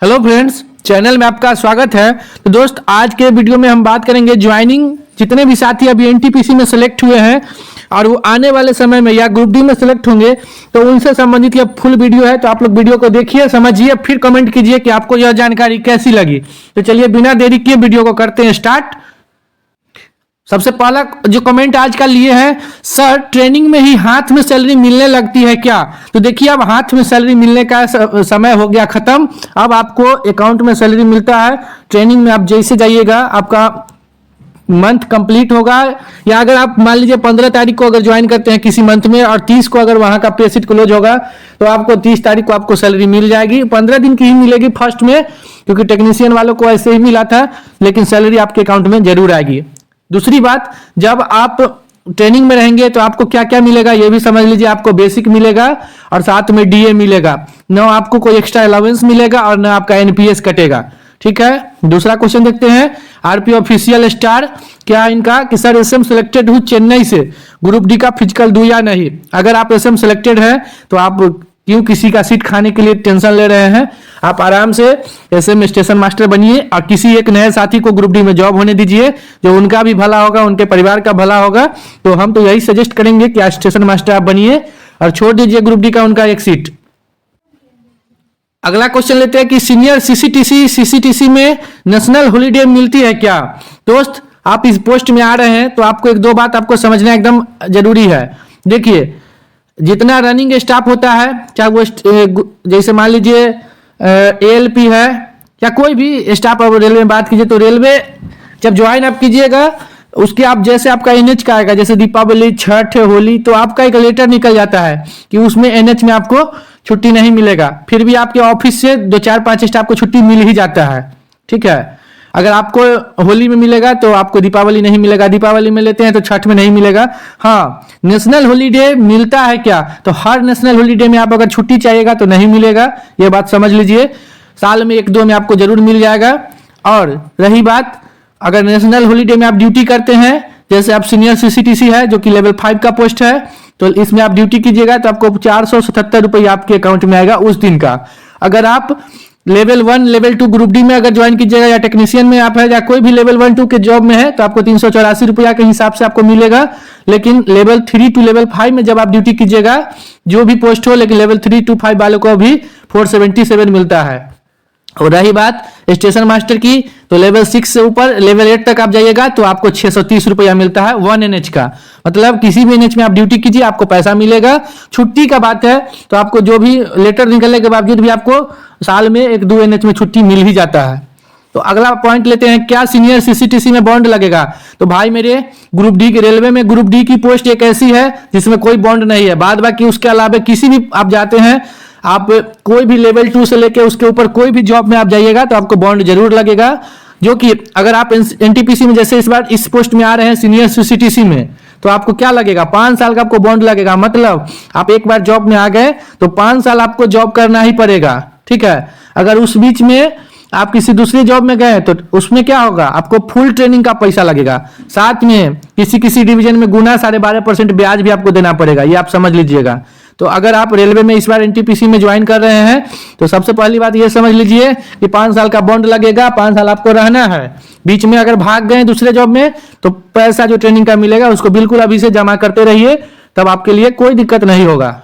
Hello friends, channel में आपका स्वागत है। तो दोस्त, आज के वीडियो में हम बात करेंगे ज्वाइनिंग। जितने भी साथी अभी एनटीपीसी में सेलेक्ट हुए हैं और वो आने वाले समय में या ग्रुप डी में सेलेक्ट होंगे तो उनसे संबंधित यह फुल वीडियो है। तो आप लोग वीडियो को देखिए, समझिए, फिर कमेंट कीजिए कि आपको यह जानकारी कैसी लगी। तो चलिए बिना देरी किए वीडियो को करते हैं स्टार्ट। सबसे पहला जो कमेंट आज का लिए है, सर ट्रेनिंग में ही हाथ में सैलरी मिलने लगती है क्या? तो देखिए, अब हाथ में सैलरी मिलने का समय हो गया खत्म। अब आपको अकाउंट में सैलरी मिलता है। ट्रेनिंग में आप जैसे जाइएगा, आपका मंथ कंप्लीट होगा, या अगर आप मान लीजिए 15 तारीख को अगर ज्वाइन करते हैं किसी मंथ में और 30 को अगर वहां का पे शीट क्लोज होगा तो आपको 30 तारीख को आपको सैलरी मिल जाएगी। 15 दिन की ही मिलेगी फर्स्ट में, क्योंकि टेक्नीशियन वालों को ऐसे ही मिला था, लेकिन सैलरी आपके अकाउंट में जरूर आएगी। दूसरी बात, जब आप ट्रेनिंग में रहेंगे तो आपको क्या क्या मिलेगा ये भी समझ लीजिए। आपको बेसिक मिलेगा और साथ में डीए मिलेगा। न आपको कोई एक्स्ट्रा अलाउंस मिलेगा और न आपका एनपीएस कटेगा। ठीक है। दूसरा क्वेश्चन देखते हैं, आरपी ऑफिशियल स्टार क्या इनका कि सर एसएम सिलेक्टेड हूं चेन्नई से, ग्रुप डी का फिजिकल दूं या नहीं? अगर आप एसएम सिलेक्टेड है तो आप क्यों किसी का सीट खाने के लिए टेंशन ले रहे हैं? आप आराम से एसएम स्टेशन मास्टर बनिए और किसी एक नए साथी को ग्रुप डी में जॉब होने दीजिए, जो उनका भी भला होगा, उनके परिवार का भला होगा। तो हम तो यही सजेस्ट करेंगे कि आज स्टेशन मास्टर आप बनिए और छोड़ दीजिए ग्रुप डी का उनका एक सीट। अगला क्वेश्चन लेते हैं कि सीनियर सीसीटीसी में नेशनल हॉलीडे मिलती है क्या? दोस्त, आप इस पोस्ट में आ रहे हैं तो आपको एक दो बात आपको समझना एकदम जरूरी है। देखिए, जितना रनिंग स्टाफ होता है, चाहे वो जैसे मान लीजिए एएलपी है या कोई भी स्टाफ, अब रेलवे में बात कीजिए तो रेलवे जब ज्वाइन आप कीजिएगा उसके आप जैसे आपका एनएच का आएगा, जैसे दीपावली, छठ, होली, तो आपका एक लेटर निकल जाता है कि उसमें एनएच में आपको छुट्टी नहीं मिलेगा। फिर भी आपके ऑफिस से 2-4-5 स्टाफ को छुट्टी मिल ही जाता है। ठीक है। अगर आपको होली में मिलेगा तो आपको दीपावली नहीं मिलेगा, दीपावली में लेते हैं तो छठ में नहीं मिलेगा। हाँ, नेशनल हॉलीडे मिलता है क्या? तो हर नेशनल हॉलीडे में आप अगर छुट्टी चाहिएगा तो नहीं मिलेगा, ये बात समझ लीजिए। साल में 1-2 में आपको जरूर मिल जाएगा। और रही बात, अगर नेशनल हॉलीडे में आप ड्यूटी करते हैं, जैसे आप सीनियर सीसीटीसी है जो कि लेवल 5 का पोस्ट है, तो इसमें आप ड्यूटी कीजिएगा तो आपको 477 रुपये आपके अकाउंट में आएगा उस दिन का। अगर आप लेवल 1, लेवल 2 ग्रुप डी में अगर ज्वाइन कीजिएगा या टेक्नीशियन में आप है या कोई भी लेवल 1-2 के जॉब में है तो आपको 384 रुपया के हिसाब से आपको मिलेगा। लेकिन लेवल 3 to लेवल 5 में जब आप ड्यूटी कीजिएगा, जो भी पोस्ट हो, लेकिन लेवल 3 to 5 वालों को भी 477 मिलता है। और रही बात स्टेशन मास्टर की, तो लेवल 6 से ऊपर लेवल 8 तक आप जाइएगा तो आपको 630 रुपया मिलता है 1 एनएच का। मतलब किसी भी एनएच में आप ड्यूटी कीजिए आपको पैसा मिलेगा। छुट्टी का बात है तो आपको जो भी लेटर निकलने के बावजूद भी आपको साल में 1-2 एनएच में छुट्टी मिल ही जाता है। तो अगला पॉइंट लेते हैं, क्या सीनियर सीसीटीसी में बॉन्ड लगेगा? तो भाई मेरे, ग्रुप डी के रेलवे में ग्रुप डी की पोस्ट एक ऐसी है जिसमें कोई बॉन्ड नहीं है। बाद बाकी उसके अलावा किसी भी आप जाते हैं, आप कोई भी लेवल 2 से लेके उसके ऊपर कोई भी जॉब में आप जाइएगा तो आपको बॉन्ड जरूर लगेगा। जो कि अगर आप एनटीपीसी में जैसे इस बार इस पोस्ट में आ रहे हैं सीनियर सीसीटीसी में, तो आपको क्या लगेगा? 5 साल का आपको बॉन्ड लगेगा। मतलब आप एक बार जॉब में आ गए तो 5 साल आपको जॉब करना ही पड़ेगा। ठीक है। अगर उस बीच में आप किसी दूसरी जॉब में गए तो उसमें क्या होगा? आपको फुल ट्रेनिंग का पैसा लगेगा। साथ में किसी डिवीजन में गुना 12.5% ब्याज भी आपको देना पड़ेगा, ये आप समझ लीजिएगा। तो अगर आप रेलवे में इस बार एनटीपीसी में ज्वाइन कर रहे हैं तो सबसे पहली बात ये समझ लीजिए कि 5 साल का बॉन्ड लगेगा, 5 साल आपको रहना है। बीच में अगर भाग गए दूसरे जॉब में तो पैसा जो ट्रेनिंग का मिलेगा उसको बिल्कुल अभी से जमा करते रहिए, तब आपके लिए कोई दिक्कत नहीं होगा।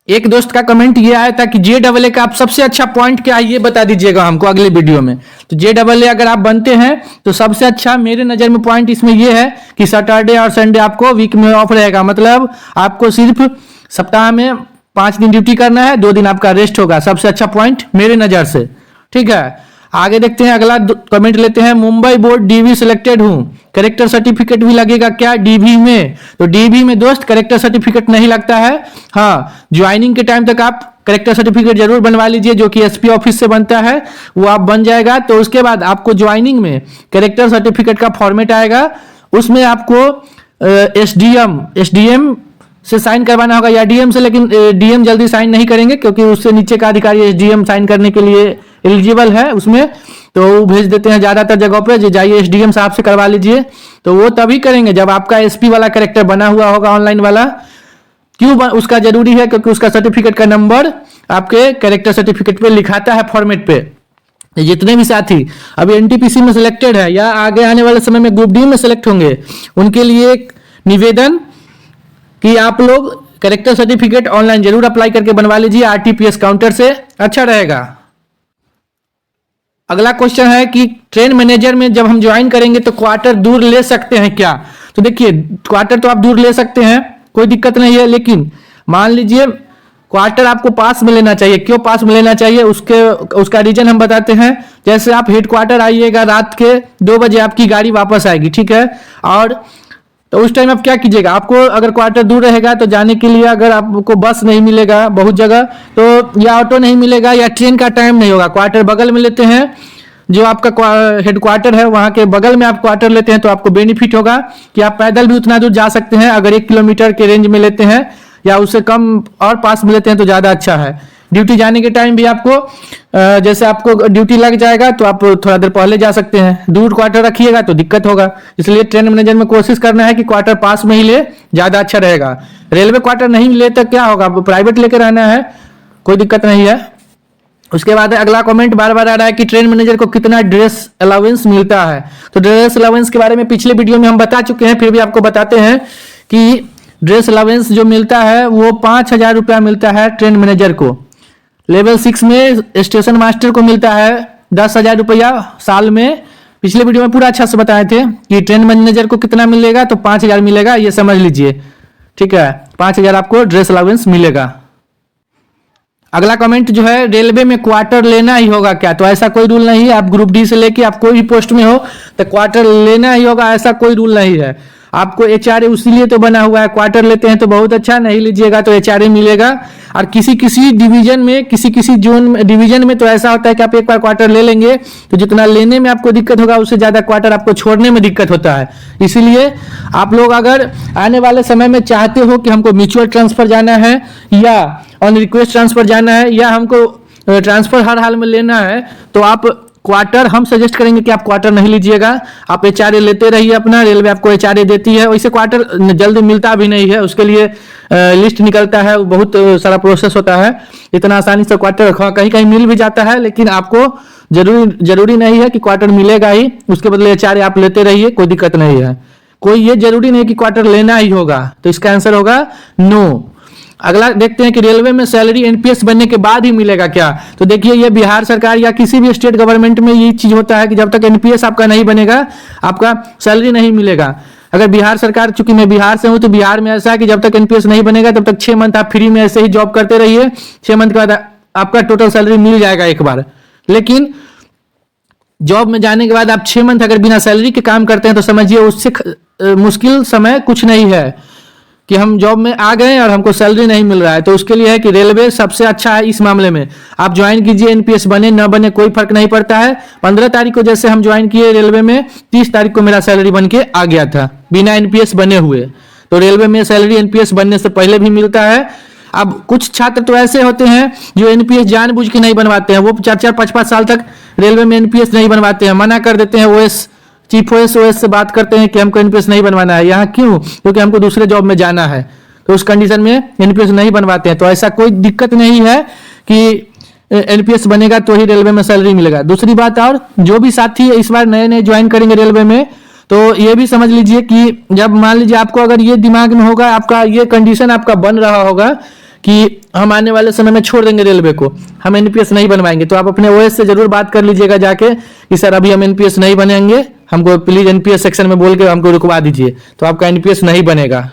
एक दोस्त का कमेंट ये आया था कि JAA का आप सबसे अच्छा पॉइंट क्या है ये बता दीजिएगा हमको अगले वीडियो में। तो JAA अगर आप बनते हैं तो सबसे अच्छा मेरे नज़र में पॉइंट इसमें ये है कि सैटरडे और संडे आपको वीक में ऑफ रहेगा। मतलब आपको सिर्फ सप्ताह में 5 दिन ड्यूटी करना है, 2 दिन आपका रेस्ट होगा। सबसे अच्छा पॉइंट मेरे नज़र से। ठीक है। आगे देखते हैं, अगला कमेंट लेते हैं, मुंबई बोर्ड डीवी सिलेक्टेड हूं, करेक्टर सर्टिफिकेट भी लगेगा क्या डीवी में? तो डीवी में दोस्त करेक्टर सर्टिफिकेट नहीं लगता है। हाँ, ज्वाइनिंग के टाइम तक आप करेक्टर सर्टिफिकेट जरूर बनवा लीजिए, जो कि एसपी ऑफिस से बनता है, वो आप बन जाएगा। तो उसके बाद आपको ज्वाइनिंग में करेक्टर सर्टिफिकेट का फॉर्मेट आएगा, उसमें आपको एसडीएम से साइन करवाना होगा या डीएम से, लेकिन डीएम जल्दी साइन नहीं करेंगे क्योंकि उससे नीचे का अधिकारी एसडीएम साइन करने के लिए एलिजिबल है उसमें, तो वो भेज देते हैं ज्यादातर जगहों पे, जाइए एसडीएम साहब से करवा लीजिए। तो वो तभी करेंगे जब आपका एसपी वाला कैरेक्टर बना हुआ होगा ऑनलाइन वाला। क्यों उसका जरूरी है? क्योंकि उसका सर्टिफिकेट का नंबर आपके कैरेक्टर सर्टिफिकेट पे लिखाता है फॉर्मेट पे। जितने भी साथी अभी एनटीपीसी में सिलेक्टेड है या आगे आने वाले समय में ग्रुप डी में सिलेक्ट होंगे, उनके लिए एक निवेदन कि आप लोग कैरेक्टर सर्टिफिकेट ऑनलाइन जरूर अप्लाई करके बनवा लीजिए आरटीपीएस काउंटर से, अच्छा रहेगा। अगला क्वेश्चन है कि ट्रेन मैनेजर में जब हम ज्वाइन करेंगे तो क्वार्टर दूर ले सकते हैं क्या? तो देखिए, क्वार्टर तो आप दूर ले सकते हैं, कोई दिक्कत नहीं है, लेकिन मान लीजिए क्वार्टर आपको पास में लेना चाहिए। क्यों पास में लेना चाहिए, उसका रीजन हम बताते हैं। जैसे आप हेड क्वार्टर आइएगा, रात के 2 बजे आपकी गाड़ी वापस आएगी, ठीक है, और तो उस टाइम आप क्या कीजिएगा, आपको अगर क्वार्टर दूर रहेगा तो जाने के लिए अगर आपको बस नहीं मिलेगा बहुत जगह, तो या ऑटो नहीं मिलेगा या ट्रेन का टाइम नहीं होगा। क्वार्टर बगल में लेते हैं, जो आपका हेड क्वार्टर है वहां के बगल में आप क्वार्टर लेते हैं तो आपको बेनिफिट होगा कि आप पैदल भी उतना दूर जा सकते हैं। अगर 1 किलोमीटर के रेंज में लेते हैं या उससे कम और पास में लेते हैं तो ज़्यादा अच्छा है। ड्यूटी जाने के टाइम भी आपको जैसे आपको ड्यूटी लग जाएगा तो आप थोड़ा देर पहले जा सकते हैं। दूर क्वार्टर रखिएगा तो दिक्कत होगा, इसलिए ट्रेन मैनेजर में कोशिश करना है कि क्वार्टर पास में ही ले, ज़्यादा अच्छा रहेगा। रेलवे क्वार्टर नहीं ले तो क्या होगा, प्राइवेट लेकर रहना है, कोई दिक्कत नहीं है। उसके बाद अगला कमेंट बार बार आ रहा है कि ट्रेन मैनेजर को कितना ड्रेस अलाउंस मिलता है। तो ड्रेस अलाउंस के बारे में पिछले वीडियो में हम बता चुके हैं, फिर भी आपको बताते हैं कि ड्रेस अलाउंस जो मिलता है वो 5,000 रुपया मिलता है ट्रेन मैनेजर को। लेवल 6 में स्टेशन मास्टर को मिलता है 10,000 रुपया साल में। पिछले वीडियो में पूरा अच्छा से बताए थे कि ट्रेन मैनेजर को कितना मिलेगा, तो 5,000 मिलेगा, ये समझ लीजिए, ठीक है। 5,000 आपको ड्रेस अलाउंस मिलेगा। अगला कमेंट जो है, रेलवे में क्वार्टर लेना ही होगा क्या? तो ऐसा कोई रूल नहीं है, आप ग्रुप डी से लेके आप कोई भी पोस्ट में हो तो क्वार्टर लेना ही होगा, ऐसा कोई रूल नहीं है। आपको एचआरए उसीलिए तो बना हुआ है, क्वार्टर लेते हैं तो बहुत अच्छा, नहीं लीजिएगा तो एचआरए मिलेगा। और किसी किसी डिवीजन में, किसी किसी जोन डिवीजन में तो ऐसा होता है कि आप एक बार क्वार्टर ले लेंगे तो जितना लेने में आपको दिक्कत होगा उससे ज़्यादा क्वार्टर आपको छोड़ने में दिक्कत होता है। इसीलिए आप लोग अगर आने वाले समय में चाहते हो कि हमको म्यूचुअल ट्रांसफर जाना है या ऑन रिक्वेस्ट ट्रांसफर जाना है या हमको ट्रांसफर हर हाल में लेना है, तो आप क्वार्टर, हम सजेस्ट करेंगे कि आप क्वार्टर नहीं लीजिएगा, आप एचआरए लेते रहिए अपना। रेलवे आपको एचआरए देती है, वैसे क्वार्टर जल्दी मिलता भी नहीं है, उसके लिए लिस्ट निकलता है, बहुत सारा प्रोसेस होता है। इतना आसानी से क्वार्टर कहीं कहीं मिल भी जाता है, लेकिन आपको जरूरी नहीं है कि क्वार्टर मिलेगा ही, उसके बदले एचआरए आप लेते रहिए, कोई दिक्कत नहीं है। कोई ये जरूरी नहीं कि क्वार्टर लेना ही होगा, तो इसका आंसर होगा नो। अगला देखते हैं कि रेलवे में सैलरी एनपीएस बनने के बाद ही मिलेगा क्या? तो देखिए, ये बिहार सरकार या किसी भी स्टेट गवर्नमेंट में ये चीज होता है कि जब तक एनपीएस आपका नहीं बनेगा आपका सैलरी नहीं मिलेगा। अगर बिहार सरकार, चूंकि मैं बिहार से हूं तो बिहार में ऐसा है कि जब तक एनपीएस नहीं बनेगा तब तक 6 मंथ आप फ्री में ऐसे ही जॉब करते रहिए, 6 मंथ के बाद आपका टोटल सैलरी मिल जाएगा एक बार। लेकिन जॉब में जाने के बाद आप 6 मंथ अगर बिना सैलरी के काम करते हैं तो समझिए उससे मुश्किल समय कुछ नहीं है कि हम जॉब में आ गए और हमको सैलरी नहीं मिल रहा है। तो उसके लिए है कि रेलवे सबसे अच्छा है इस मामले में। आप ज्वाइन कीजिए, एनपीएस बने न बने कोई फर्क नहीं पड़ता है। 15 तारीख को जैसे हम ज्वाइन किए रेलवे में, 30 तारीख को मेरा सैलरी बन के आ गया था बिना एनपीएस बने हुए। तो रेलवे में सैलरी एनपीएस बनने से पहले भी मिलता है। अब कुछ छात्र तो ऐसे होते हैं जो एनपीएस जानबूझ के नहीं बनवाते हैं, वो 4-4, 5-5 साल तक रेलवे में एनपीएस नहीं बनवाते हैं, मना कर देते हैं। ओएस चीफ ओएस से बात करते हैं कि हमको एनपीएस नहीं बनवाना है यहाँ, क्यों? क्योंकि हमको दूसरे जॉब में जाना है, तो उस कंडीशन में एनपीएस नहीं बनवाते हैं। तो ऐसा कोई दिक्कत नहीं है कि एनपीएस बनेगा तो ही रेलवे में सैलरी मिलेगा। दूसरी बात, और जो भी साथी इस बार नए नए ज्वाइन करेंगे रेलवे में, तो ये भी समझ लीजिए कि जब मान लीजिए आपको अगर ये दिमाग में होगा, आपका ये कंडीशन आपका बन रहा होगा कि हम आने वाले समय में छोड़ देंगे रेलवे को, हम एनपीएस नहीं बनवाएंगे, तो आप अपने ओएस से जरूर बात कर लीजिएगा जाके कि सर अभी हम एनपीएस नहीं बनेंगे, हमको प्लीज एनपीएस सेक्शन में बोल के हमको रुकवा दीजिए, तो आपका एनपीएस नहीं बनेगा।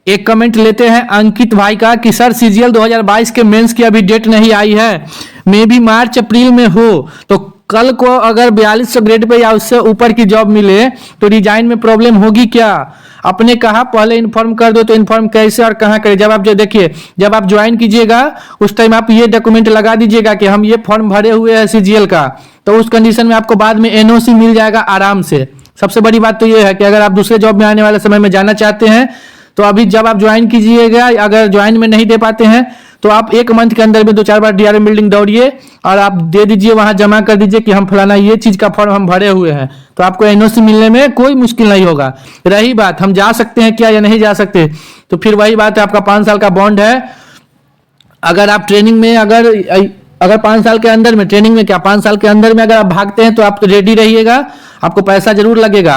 एक कमेंट लेते हैं अंकित भाई का कि सर सीजीएल 2022 के मेंस की अभी डेट नहीं आई है, मे भी मार्च अप्रैल में हो, तो कल को अगर 4200 ग्रेड पे या उससे ऊपर की जॉब मिले तो रिजाइन में प्रॉब्लम होगी क्या? अपने कहा पहले इन्फॉर्म कर दो, तो इन्फॉर्म कैसे और कहाँ करें? जब आप जो देखिए, जब आप ज्वाइन कीजिएगा उस टाइम आप ये डॉक्यूमेंट लगा दीजिएगा कि हम ये फॉर्म भरे हुए हैं सीजीएल का, तो उस कंडीशन में आपको बाद में एनओसी मिल जाएगा आराम से। सबसे बड़ी बात तो ये है कि अगर आप दूसरे जॉब में आने वाले समय में जाना चाहते हैं तो अभी जब आप ज्वाइन कीजिएगा, अगर ज्वाइन में नहीं दे पाते हैं तो आप 1 मंथ के अंदर में 2-4 बार डीआरएम बिल्डिंग दौड़िए और आप दे दीजिए, वहां जमा कर दीजिए कि हम फलाना ये चीज का फॉर्म हम भरे हुए हैं, तो आपको एनओसी मिलने में कोई मुश्किल नहीं होगा। रही बात हम जा सकते हैं क्या या नहीं जा सकते, तो फिर वही बात है, आपका 5 साल का बॉन्ड है, अगर आप ट्रेनिंग में अगर 5 साल के अंदर में, ट्रेनिंग में क्या 5 साल के अंदर में अगर आप भागते हैं तो आप तो रेडी रहिएगा, आपको पैसा जरूर लगेगा।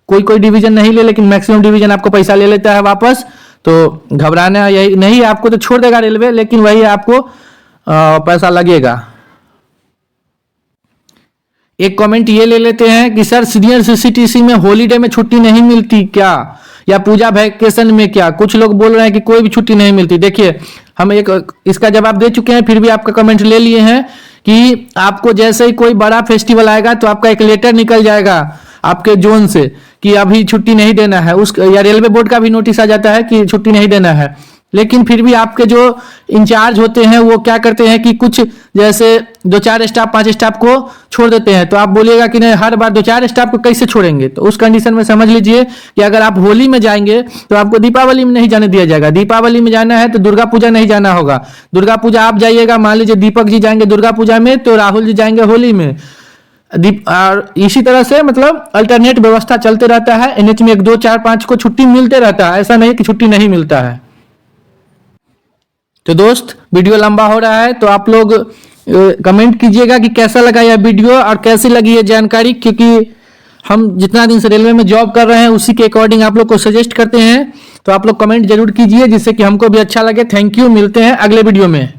कोई कोई डिवीजन नहीं ले, लेकिन मैक्सिमम डिवीजन आपको पैसा ले लेता है वापस, तो घबराना यही नहीं, आपको तो छोड़ देगा रेलवे, लेकिन वही आपको पैसा लगेगा। एक कमेंट ये ले लेते हैं कि सर सीनियर सीसीटीसी में हॉलीडे में छुट्टी नहीं मिलती क्या, या पूजा वैकेशन में क्या? कुछ लोग बोल रहे हैं कि कोई भी छुट्टी नहीं मिलती। देखिए, हम एक इसका जवाब दे चुके हैं, फिर भी आपका कमेंट ले लिए हैं कि आपको जैसे ही कोई बड़ा फेस्टिवल आएगा तो आपका एक लेटर निकल जाएगा आपके जोन से कि अभी छुट्टी नहीं देना है, उस या रेलवे बोर्ड का भी नोटिस आ जाता है कि छुट्टी नहीं देना है। लेकिन फिर भी आपके जो इंचार्ज होते हैं वो क्या करते हैं कि कुछ जैसे 2-4 स्टाफ 5 स्टाफ को छोड़ देते हैं। तो आप बोलिएगा कि नहीं, हर बार 2-4 स्टाफ को कैसे छोड़ेंगे? तो उस कंडीशन में समझ लीजिए कि अगर आप होली में जाएंगे तो आपको दीपावली में नहीं जाने दिया जाएगा। दीपावली में जाना है तो दुर्गा पूजा नहीं जाना होगा। दुर्गा पूजा आप जाइएगा, मान लीजिए दीपक जी जाएंगे दुर्गा पूजा में तो राहुल जी जाएंगे होली में। और इसी तरह से मतलब अल्टरनेट व्यवस्था चलते रहता है। एनएच में 1, 2, 4, 5 को छुट्टी मिलते रहता है, ऐसा नहीं कि छुट्टी नहीं मिलता है। तो दोस्त, वीडियो लंबा हो रहा है तो आप लोग कमेंट कीजिएगा कि कैसा लगा यह वीडियो और कैसी लगी ये जानकारी, क्योंकि हम जितना दिन से रेलवे में जॉब कर रहे हैं उसी के अकॉर्डिंग आप लोग को सजेस्ट करते हैं। तो आप लोग कमेंट जरूर कीजिए जिससे कि हमको भी अच्छा लगे। थैंक यू, मिलते हैं अगले वीडियो में।